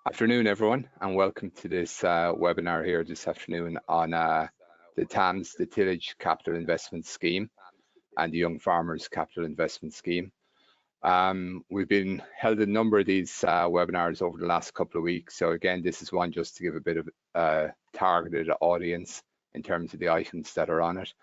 Afternoon, everyone, and welcome to this webinar here this afternoon on the TAMS, the Tillage Capital Investment Scheme, and the Young Farmers Capital Investment Scheme. We've been held a number of these webinars over the last couple of weeks. So again, this is one just to give a bit of targeted audience in terms of the items that are on it.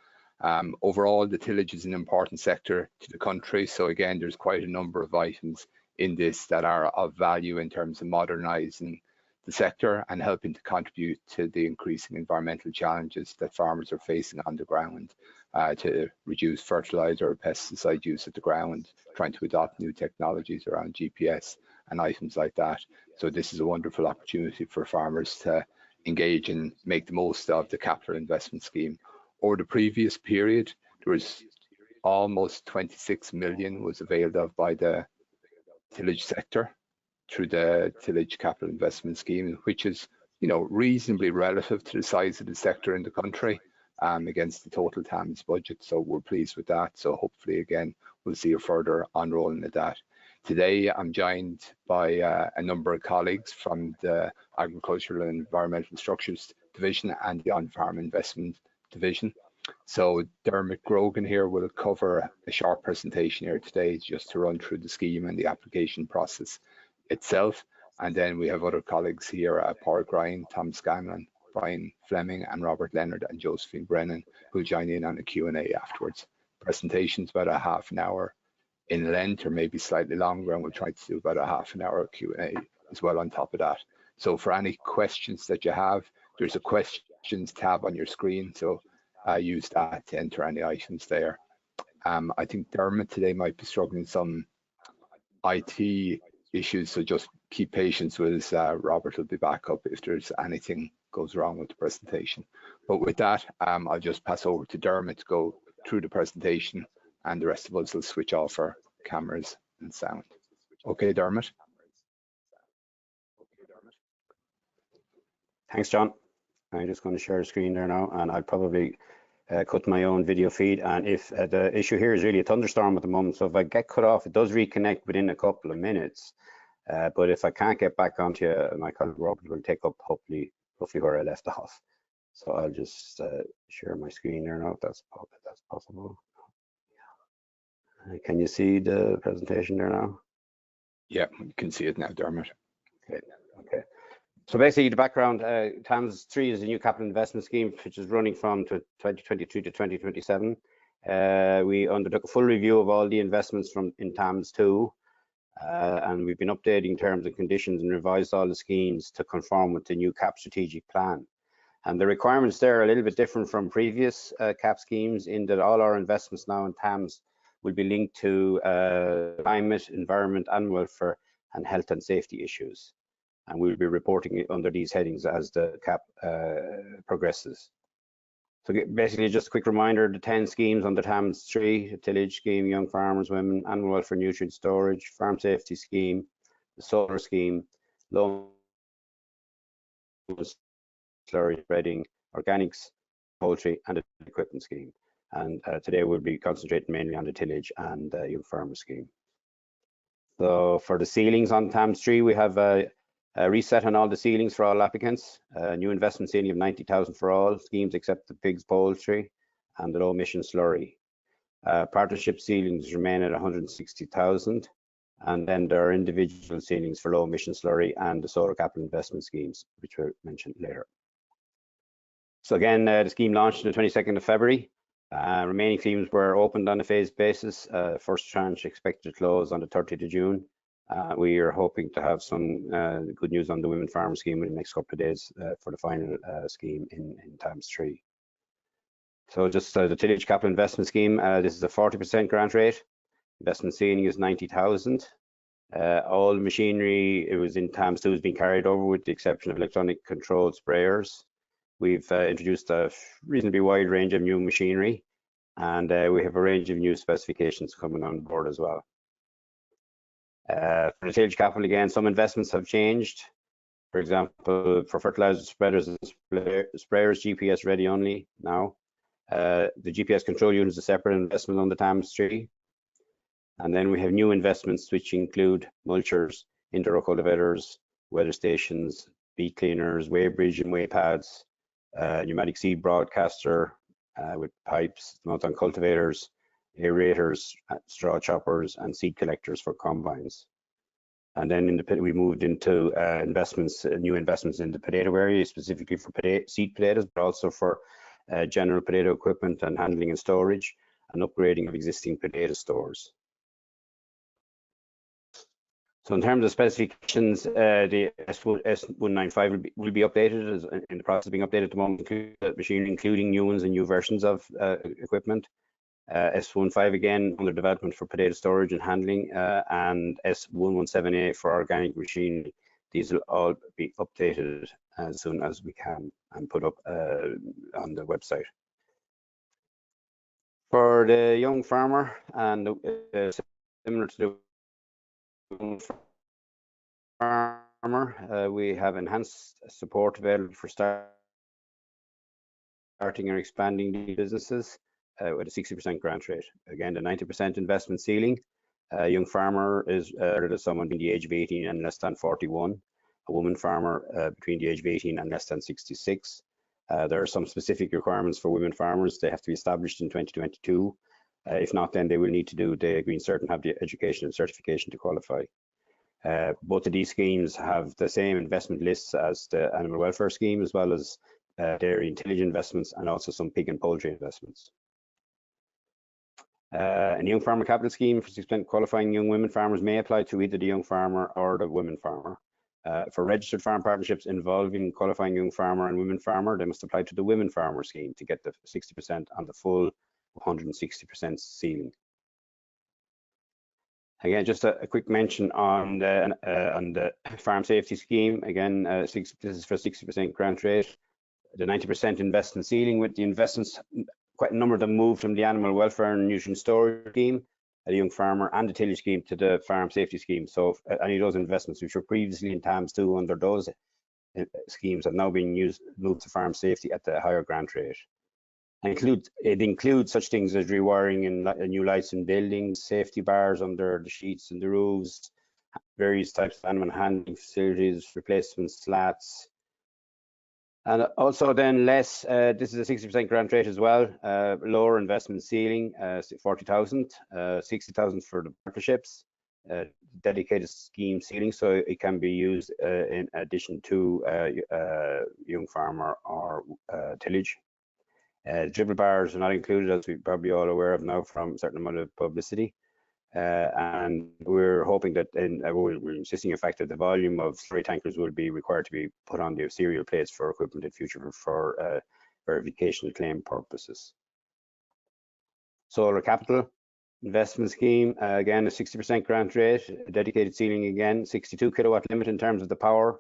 Overall, the tillage is an important sector to the country. So again, there's quite a number of items in this that are of value in terms of modernising the sector and helping to contribute to the increasing environmental challenges that farmers are facing on the ground, to reduce fertiliser or pesticide use at the ground, trying to adopt new technologies around GPS and items like that. So this is a wonderful opportunity for farmers to engage and make the most of the capital investment scheme. Over the previous period, there was almost 26 million was availed of by the tillage sector through the Tillage Capital Investment Scheme, which is, reasonably relative to the size of the sector in the country against the total TAMS budget. So we're pleased with that. So hopefully, again, we'll see a further unrolling of that. Today, I'm joined by a number of colleagues from the Agricultural and Environmental Structures Division and the On-Farm Investment Division. So Dermot Grogan here will cover a short presentation here today just to run through the scheme and the application process itself. And then we have other colleagues here, Paul Ryan, Tom Scanlon, Brian Fleming, and Robert Leonard and Josephine Brennan, who'll join in on the Q&A afterwards. Presentation's about a half an hour in length, or maybe slightly longer, and we'll try to do about a half an hour Q&A as well on top of that. So for any questions that you have, there's a questions tab on your screen. So use that to enter any items there. I think Dermot today might be struggling with some IT issues, so just keep patience with us. Robert will be back up if there's anything goes wrong with the presentation. But with that, I'll just pass over to Dermot to go through the presentation, and the rest of us will switch off our cameras and sound. Okay, Dermot. Thanks, John. I'm just going to share the screen there now, and I'll probably cut my own video feed. And if the issue here is really a thunderstorm at the moment, so if I get cut off, it does reconnect within a couple of minutes. But if I can't get back onto you, my colleague Robert will take up hopefully where I left off. So I'll just share my screen there now, if that's possible. Can you see the presentation there now? Yeah, you can see it now, Dermot. Okay. So basically, the background, TAMS 3 is a new capital investment scheme which is running from 2023 to 2027. We undertook a full review of all the investments in TAMS 2, and we've been updating terms and conditions and revised all the schemes to conform with the new CAP strategic plan. And the requirements there are a little bit different from previous CAP schemes in that all our investments now in TAMS will be linked to climate, environment, and welfare, and health and safety issues. And we'll be reporting under these headings as the CAP progresses. So basically, just a quick reminder, the 10 schemes under TAMS 3, the Tillage Scheme, Young Farmers, Women, Animal Welfare, Nutrient Storage, Farm Safety Scheme, the Solar Scheme, Low Slurry Spreading, Organics, Poultry, and the Equipment Scheme. And today we'll be concentrating mainly on the Tillage and Young Farmers Scheme. So for the ceilings on TAMS 3, we have a reset on all the ceilings for all applicants, a new investment ceiling of 90,000 for all schemes except the pigs, poultry, and the low emission slurry. Partnership ceilings remain at 160,000, and then there are individual ceilings for low emission slurry and the solar capital investment schemes, which we'll mention later. So again, the scheme launched on the 22nd of February. Remaining schemes were opened on a phased basis. First tranche expected to close on the 30th of June. We are hoping to have some good news on the Women Farmer Scheme in the next couple of days for the final scheme in TAMS 3. So just the Tillage Capital Investment Scheme, this is a 40% grant rate. Investment ceiling is 90,000. All machinery, it was in TAMS 2, has been carried over with the exception of electronic controlled sprayers. We've introduced a reasonably wide range of new machinery, and we have a range of new specifications coming on board as well. For the Tillage Capital, again, some investments have changed. For example, for fertilizer spreaders and sprayers, GPS ready only now. The GPS control unit is a separate investment on the TAMS 3. And then we have new investments which include mulchers, indoor cultivators, weather stations, beet cleaners, weigh bridge and weigh pads, pneumatic seed broadcaster with pipes, mount on cultivators, aerators, straw choppers, and seed collectors for combines. And then we moved into new investments in the potato area, specifically for seed potatoes, but also for general potato equipment and handling and storage, and upgrading of existing potato stores. So in terms of specifications, the S195 will be updated, is in the process of being updated at the moment, machinery including new ones and new versions of equipment. S15 again under development for potato storage and handling, and S117A for organic machinery. These will all be updated as soon as we can and put up on the website. For the young farmer, and similar to the farmer, we have enhanced support available for starting or expanding the businesses with a 60% grant rate. Again, the 90% investment ceiling. A young farmer is someone between the age of 18 and less than 41. A woman farmer between the age of 18 and less than 66. There are some specific requirements for women farmers. They have to be established in 2022. If not, then they will need to do the Green Cert and have the education and certification to qualify. Both of these schemes have the same investment lists as the animal welfare scheme, as well as dairy and tillage investments, and also some pig and poultry investments. A young farmer capital scheme for 6% qualifying young women farmers may apply to either the young farmer or the women farmer. For registered farm partnerships involving qualifying young farmer and women farmer, they must apply to the women farmer scheme to get the 60% on the full 160% ceiling. Again, just a quick mention on the farm safety scheme. Again, this is for 60% grant rate. The 90% investment ceiling, with the investments, quite a number of them moved from the animal welfare and nutrient storage scheme, the young farmer, and the tillage scheme to the farm safety scheme. So any of those investments which were previously in TAMS 2 under those schemes have now been moved to farm safety at the higher grant rate. It includes such things as rewiring and new lights in buildings, safety bars under the sheets and the roofs, various types of animal handling facilities, replacement slats. And also then this is a 60% grant rate as well, lower investment ceiling, 40,000, 60,000 for the partnerships, dedicated scheme ceiling, so it can be used in addition to young farmer or tillage. Dribble bars are not included, as we're probably all aware of now from a certain amount of publicity. And we're hoping that, we're insisting in fact that the volume of slurry tankers will be required to be put on the serial plates for equipment in future for verification claim purposes. Solar capital investment scheme, again a 60% grant rate, a dedicated ceiling again, 62 kilowatt limit in terms of the power.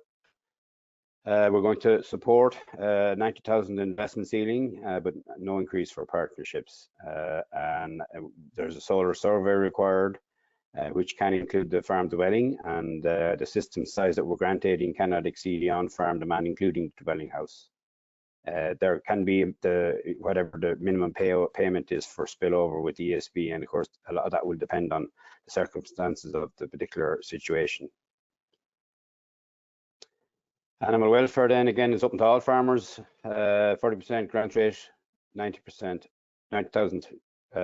We're going to support 90,000 investment ceiling, but no increase for partnerships. And there's a solar survey required, which can include the farm dwelling, and the system size that we're grant aiding cannot exceed the on-farm demand, including the dwelling house. There can be whatever the minimum payment is for spillover with ESB, and of course a lot of that will depend on the circumstances of the particular situation. Animal welfare then again is open to all farmers, 40% grant rate, 90,000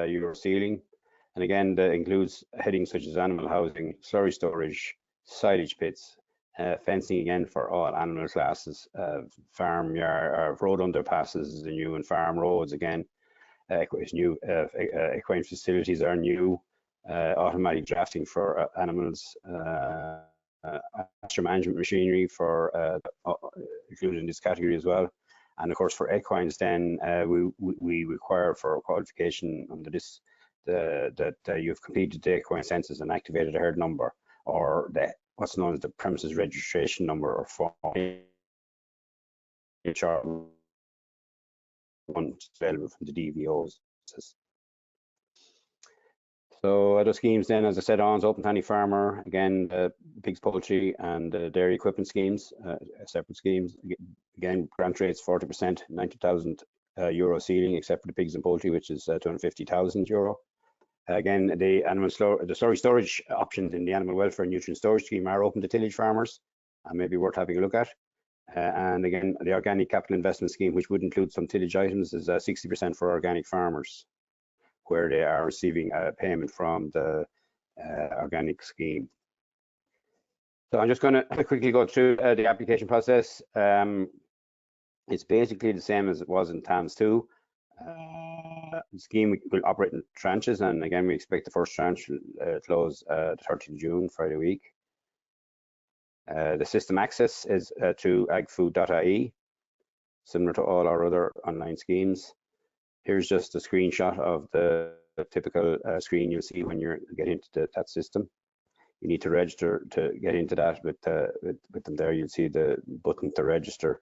euro ceiling, and again that includes headings such as animal housing, slurry storage, silage pits, fencing again for all animal classes, farm yard, road underpasses, the new and farm roads again, new equine facilities are new, automatic drafting for animals. Pasture management machinery for included in this category as well, and of course for equines then we require for qualification under this that you've completed the equine census and activated a herd number, or what's known as the premises registration number, or form one available from the DVOs. So other schemes then, as I said, on open to any farmer. Again, pigs, poultry, and dairy equipment schemes, separate schemes. Again, grant rates 40%, 90,000 euro ceiling, except for the pigs and poultry, which is 250,000 euro. Again, the slurry storage options in the animal welfare and nutrient storage scheme are open to tillage farmers. and maybe worth having a look at. And again, the organic capital investment scheme, which would include some tillage items, is 60% for organic farmers, where they are receiving a payment from the organic scheme. So I'm just going to quickly go through the application process. It's basically the same as it was in TAMS 2. The scheme will operate in tranches, and again, we expect the first tranche to close the 30th of June, Friday week. The system access is to agfood.ie, similar to all our other online schemes. Here's just a screenshot of the typical screen you'll see when you get into that system. You need to register to get into that with them there. You'll see the button to register,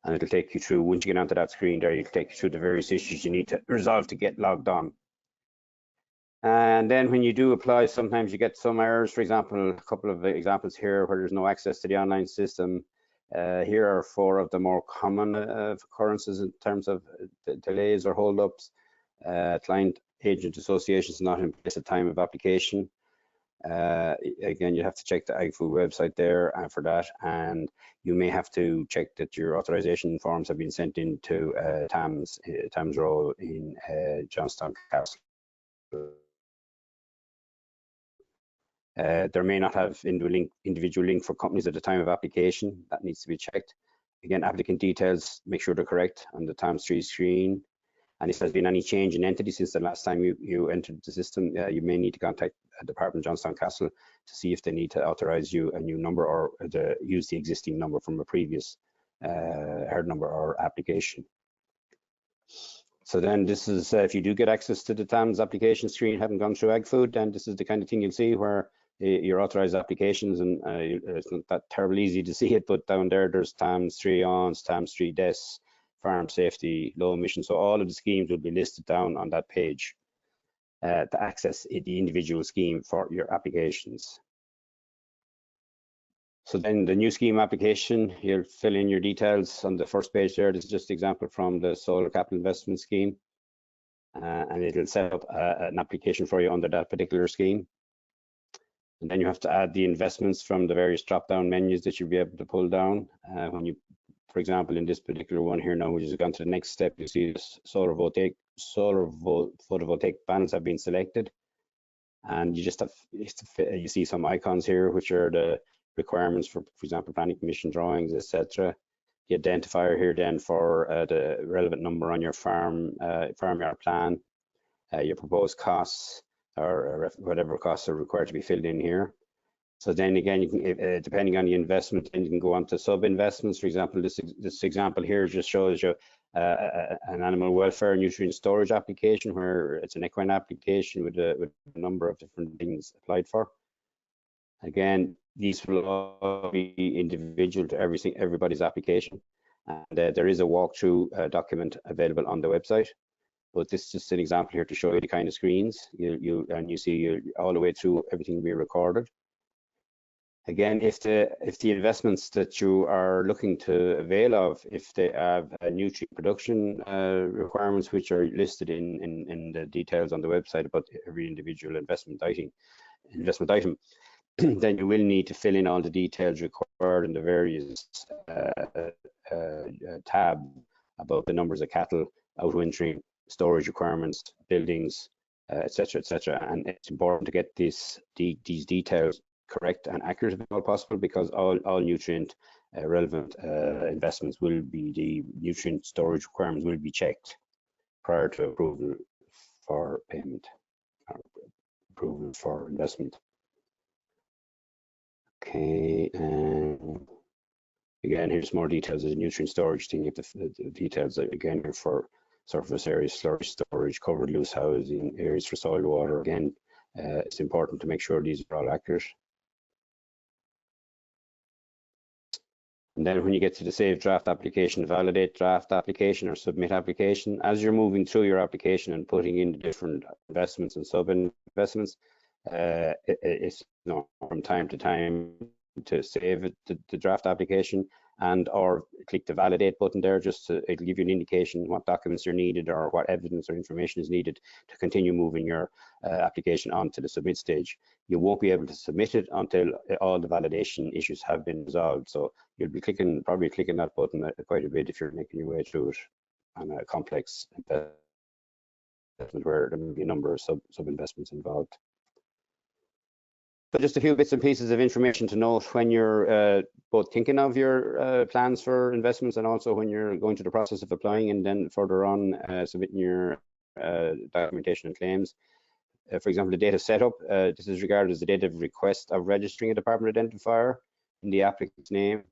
and it'll take you through. Once you get onto that screen there, it'll take you through the various issues you need to resolve to get logged on. And then when you do apply, sometimes you get some errors. For example, a couple of examples here where there's no access to the online system. Here are 4 of the more common occurrences in terms of delays or holdups. Client agent associations not in place at time of application. Again, you have to check the AgFood website there for that, and you may have to check that your authorization forms have been sent into TAMS role in Johnstown Castle. There may not have individual link for companies at the time of application. That needs to be checked. Again, applicant details, make sure they're correct on the TAMS 3 screen. And if there's been any change in entity since the last time you entered the system, you may need to contact Department Johnstown Castle to see if they need to authorize you a new number or use the existing number from a previous herd number or application. So then this is, if you do get access to the TAMS application screen, haven't gone through AgFood, then this is the kind of thing you'll see where your authorized applications, and it's not that terribly easy to see it, but down there's TAMS 3 ONS, TAMS 3 DES, farm safety, low emission. So all of the schemes will be listed down on that page to access the individual scheme for your applications. So then the new scheme application, you'll fill in your details on the first page there. This is just an example from the Solar Capital Investment Scheme. And it'll set up an application for you under that particular scheme. And then you have to add the investments from the various drop-down menus that you'll be able to pull down. When you, for example, in this particular one here now, which has gone to the next step, you see solar photovoltaic panels have been selected. And you just have, you see some icons here, which are the requirements for example, planning permission drawings, etc. The identifier here then for the relevant number on your farmyard plan, your proposed costs, or whatever costs are required to be filled in here. So then again, you can, depending on the investment, then you can go on to sub-investments. For example, this example here just shows you an animal welfare nutrient storage application, where it's an equine application with a number of different things applied for. Again, these will all be individual to everybody's application. And there is a walkthrough document available on the website. But this is just an example here to show you the kind of screens. You see all the way through everything will be recorded. Again, if the investments that you are looking to avail of, if they have nutrient production requirements which are listed in the details on the website about every individual investment item, then you will need to fill in all the details required in the various tab about the numbers of cattle, outwintering, storage requirements, buildings, etc., etc. And it's important to get these details correct and accurate if at all possible, because all nutrient relevant investments will be, the nutrient storage requirements will be checked prior to approval for payment or approval for investment. Okay, and again, here's more details of the nutrient storage thing. You have the details again here for surface areas, slurry storage, covered loose housing, areas for soil water. Again, it's important to make sure these are all accurate. And then when you get to the save draft application, validate draft application or submit application, as you're moving through your application and putting in the different investments and sub-investments, it's, from time to time, to save it, the draft application, and or click the validate button there, just to, it'll give you an indication what documents are needed or what evidence or information is needed to continue moving your application on to the submit stage. You won't be able to submit it until all the validation issues have been resolved. So you'll be probably clicking that button quite a bit if you're making your way through it on a complex investment where there may be a number of sub-investments involved. So just a few bits and pieces of information to note when you're both thinking of your plans for investments and also when you're going through the process of applying and then further on submitting your documentation and claims. For example, the date of setup, this is regarded as the date of request of registering a department identifier in the applicant's name.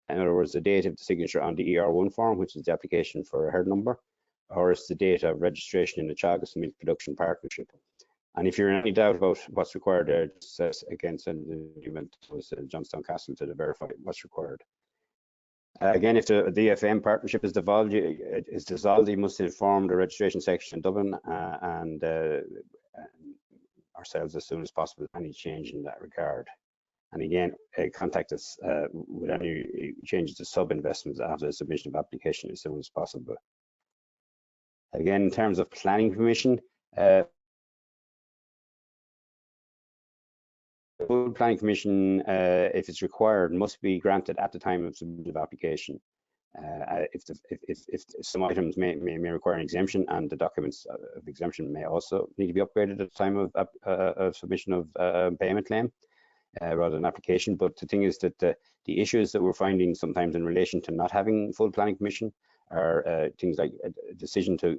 In other words, the date of the signature on the ER1 form, which is the application for a herd number, or it's the date of registration in the Teagasc Milk Production Partnership. And if you're in any doubt about what's required there, just again, send the document to Johnstown Castle to verify what's required. Again, if the DFM partnership is dissolved, you must inform the registration section in Dublin and ourselves as soon as possible any change in that regard. And again, contact us with any changes to sub-investments after the submission of application as soon as possible. Again, in terms of planning permission, full planning permission, if it's required, must be granted at the time of submission of application. If some items may require an exemption, and the documents of exemption may also need to be upgraded at the time of submission of payment claim rather than application. But the thing is that the issues that we're finding sometimes in relation to not having full planning permission are things like a decision to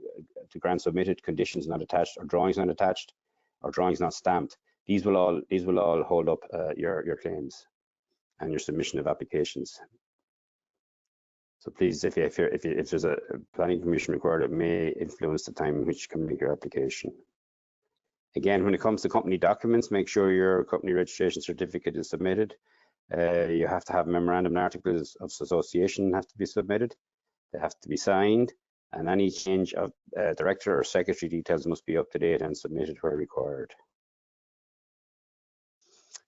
grant submitted, conditions not attached, or drawings not attached, or drawings not stamped. These will all hold up your claims and your submission of applications. So please, if there's a planning permission required, it may influence the time in which you can make your application. Again, when it comes to company documents, make sure your company registration certificate is submitted. You have to have memorandum and articles of association have to be submitted. They have to be signed, and any change of director or secretary details must be up to date and submitted where required.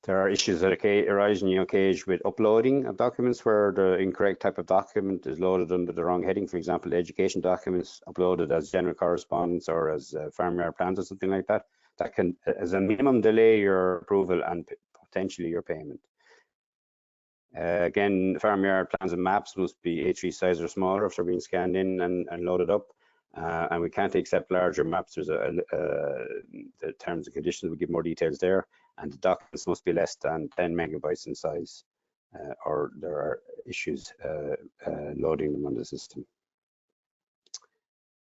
There are issues that arise in your case with uploading of documents where the incorrect type of document is loaded under the wrong heading. For example, education documents uploaded as general correspondence or as farmyard plans or something like that. That can, as a minimum, delay your approval and potentially your payment. Again, farmyard plans and maps must be A3 size or smaller if they're being scanned in and loaded up. And we can't accept larger maps. There's the terms and conditions will give more details there. And the documents must be less than 10 megabytes in size, or there are issues loading them on the system.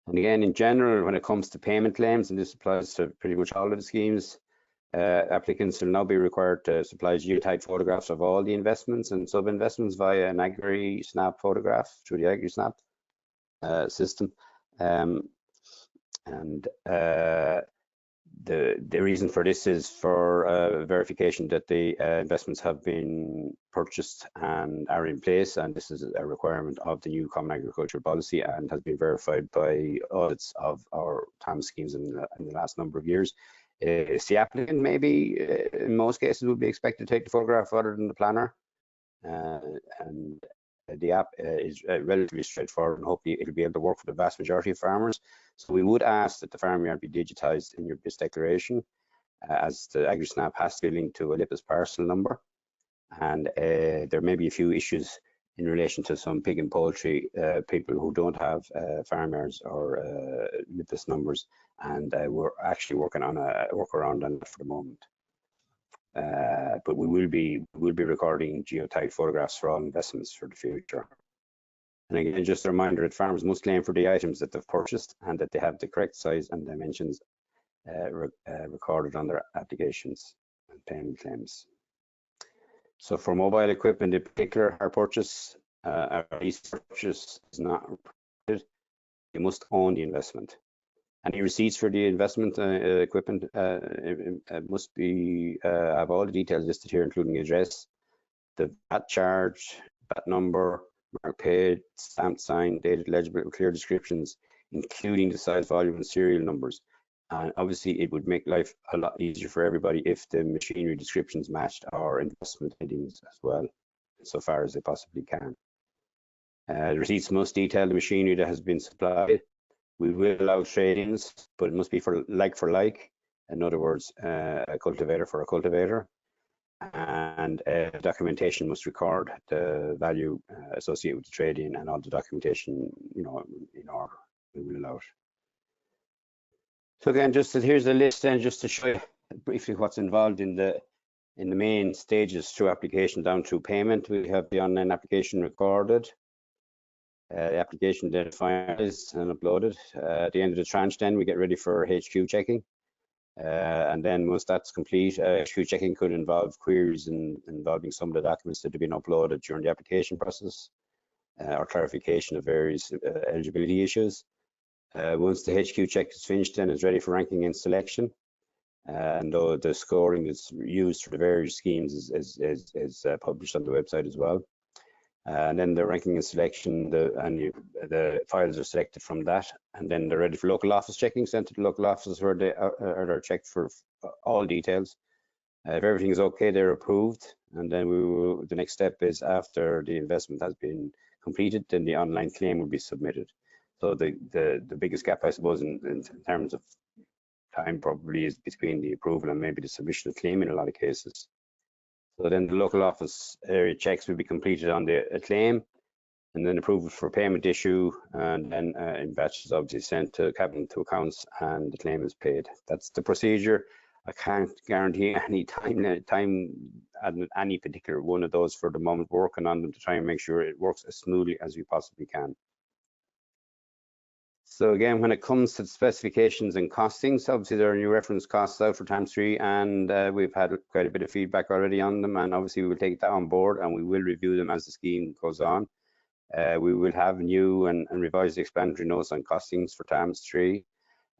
And again, in general, when it comes to payment claims, and this applies to pretty much all of the schemes, applicants will now be required to supply geotagged photographs of all the investments and sub-investments via an AgriSnap photograph through the AgriSnap system. The reason for this is for verification that the investments have been purchased and are in place, and this is a requirement of the new Common Agricultural Policy and has been verified by audits of our TAMS schemes in the last number of years. The applicant maybe in most cases would be expected to take the photograph rather than the planner, and the app is relatively straightforward, and hopefully it'll be able to work for the vast majority of farmers. So we would ask that the farmyard be digitized in your BIS declaration, as the AgriSnap has to be linked to a LIPIS parcel number. And there may be a few issues in relation to some pig and poultry people who don't have farmyards or LIPIS numbers, and we're actually working on a workaround on that for the moment. But we will be recording geotagged photographs for all investments for the future. And again, just a reminder that farmers must claim for the items that they've purchased and that they have the correct size and dimensions recorded on their applications and payment claims. So for mobile equipment in particular, our purchase, our lease purchase is not reported. You must own the investment. Any receipts for the investment equipment must be have all the details listed here, including address, the VAT charge, VAT number, mark paid, stamped, signed, dated, legible, clear descriptions, including the size, volume, and serial numbers. And obviously it would make life a lot easier for everybody if the machinery descriptions matched our investment headings as well, so far as they possibly can. The receipts must detail the machinery that has been supplied. We will allow trade-ins, but it must be for like. In other words, a cultivator for a cultivator. And documentation must record the value associated with the trade-in, and all the documentation, in order. We will allow it. So again, here's a list then, just to show you briefly what's involved in the main stages through application down through payment. We have the online application recorded, the application then finalized and uploaded. At the end of the tranche, then we get ready for HQ checking. And then once that's complete, HQ checking could involve queries involving some of the documents that have been uploaded during the application process, or clarification of various eligibility issues. Once the HQ check is finished, then it's ready for ranking and selection. And the scoring that's used for the various schemes is published on the website as well. And then the ranking and selection, the files are selected from that, and then they're ready for local office checking, sent to the local offices where they are checked for all details. If everything is okay, they're approved, and then the next step is, after the investment has been completed, then the online claim will be submitted. So the biggest gap, I suppose, in terms of time probably is between the approval and maybe the submission of claim in a lot of cases. So then the local office area checks will be completed on the claim, and then approval for payment issue, and then in batches obviously sent to cabinet to accounts, and the claim is paid. That's the procedure. I can't guarantee any time at any particular one of those for the moment. We're working on them to try and make sure it works as smoothly as we possibly can. So again, when it comes to the specifications and costings, obviously there are new reference costs out for TAMS 3, and we've had quite a bit of feedback already on them, and obviously we will take that on board, and we will review them as the scheme goes on. We will have new and revised explanatory notes on costings for TAMS 3,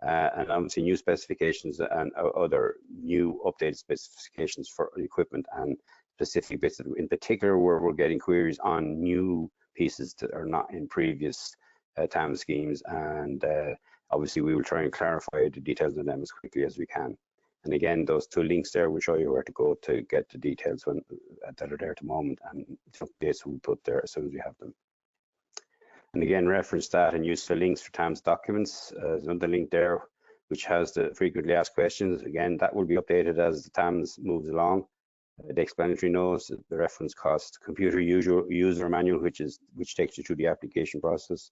and obviously new specifications and other new updated specifications for equipment and specific bits, in particular where we're getting queries on new pieces that are not in previous TAMS schemes, and obviously we will try and clarify the details of them as quickly as we can. And again, those two links there will show you where to go to get the details that are there at the moment, and the updates we'll put there as soon as we have them. And again, reference that and use the links for TAMS documents. There's another link there which has the frequently asked questions. Again, that will be updated as the TAMS moves along. The explanatory notes, the reference cost, computer user manual, which takes you through the application process,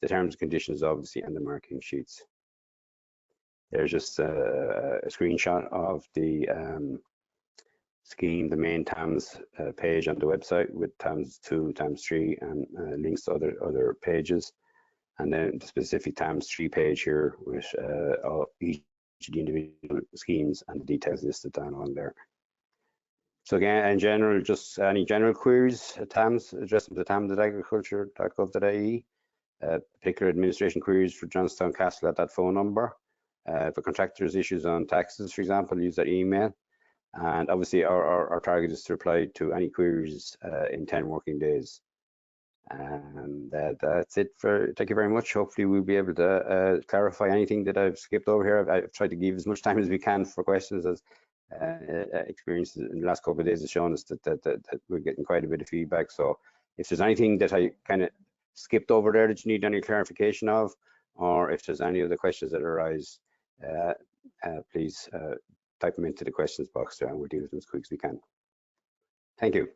the terms and conditions obviously, and the marking sheets. There's just a screenshot of the scheme, the main TAMS page on the website with TAMS 2, TAMS 3, and links to other pages. And then the specific TAMS 3 page here with each of the individual schemes and the details listed down on there. So again, in general, just any general queries at TAMS, address them to tams@agriculture.gov.ie. Particular administration queries for Johnstown Castle at that phone number. For contractors' issues on taxes, for example, use that email. And obviously our target is to reply to any queries in 10 working days. And that's it. Thank you very much. Hopefully we'll be able to clarify anything that I've skipped over here. I've tried to give as much time as we can for questions, as experience in the last couple of days has shown us that we're getting quite a bit of feedback. So if there's anything that I kind of skipped over there that you need any clarification of, or if there's any other questions that arise, please type them into the questions box there, and we'll deal with them as quick as we can. Thank you.